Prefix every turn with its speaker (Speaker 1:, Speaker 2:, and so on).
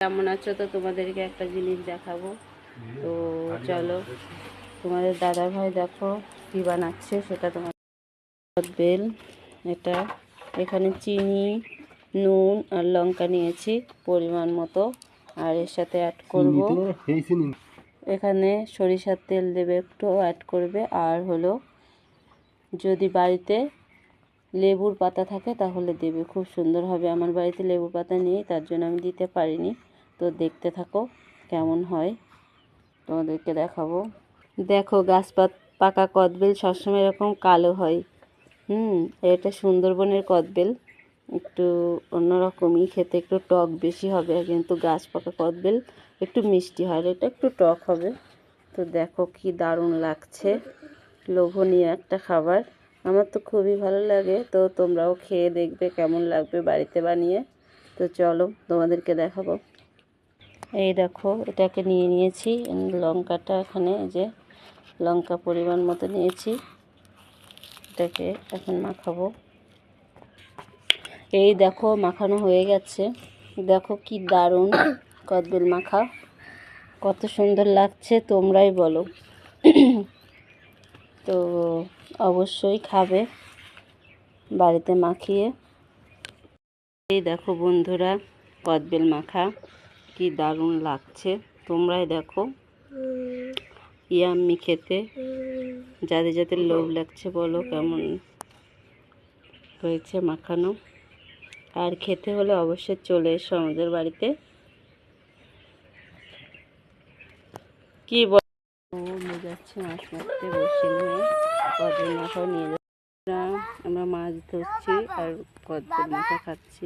Speaker 1: কেমন আছো? তো তোমাদেরকে একটা জিনিস দেখাবো। তো চলো, তোমাদের দাদা ভাই দেখো কি বানাচ্ছে সেটা। তোমার বেল, এটা এখানে চিনি, নুন আর লঙ্কা নিয়েছি পরিমাণ মতো, আর এর সাথে অ্যাড করব এখানে সরিষার তেল দেবে, একটু অ্যাড করবে। আর হলো যদি বাড়িতে লেবুর পাতা থাকে তাহলে দেবে, খুব সুন্দর হবে। আমার বাড়িতে লেবুর পাতা নেই, তার জন্য আমি দিতে পারিনি। তো দেখতে থাকো কেমন হয়, তোমাদেরকে দেখাবো। দেখো, পাকা কদবেল সবসময় এরকম কালো হয়। এটা সুন্দরবনের কদবেল, একটু অন্যরকমই খেতে, একটু টক বেশি হবে, কিন্তু গাছ পাকা কদবেল একটু মিষ্টি হয়, এটা একটু টক হবে। তো দেখো কি দারুণ লাগছে, লোভনীয় একটা খাবার। আমার তো খুবই ভালো লাগে, তো তোমরাও খেয়ে দেখবে কেমন লাগবে বাড়িতে বানিয়ে। তো চলো তোমাদেরকে দেখাবো। এই দেখো, এটাকে নিয়ে নিয়েছি, লঙ্কাটা এখানে যে লঙ্কা পরিমাণ মতো নিয়েছি, এটাকে এখন মাখাবো। এই দেখো মাখানো হয়ে গেছে, দেখো কি দারুণ কদবেল মাখা, কত সুন্দর লাগছে, তোমরাই বলো। তো অবশ্যই খাবে বাড়িতে মাখিয়ে। এই দেখো বন্ধুরা, কদবেল মাখা কি দারুণ লাগছে, তোমরাই দেখো। ইয়াম্মি খেতে, যাদের যাদের লোভ লাগছে বলো কেমন হয়েছে মাখানো। আর খেতে হলে অবশ্যই চলে এসো আমাদের বাড়িতে। কি বল, নিয়ে যাচ্ছে মাছ মারতে, বসে নিয়ে কদবেল মাখাও নিয়ে যাচ্ছে। আমরা মাছ ধরছি আর কদবেল মাখা খাচ্ছি।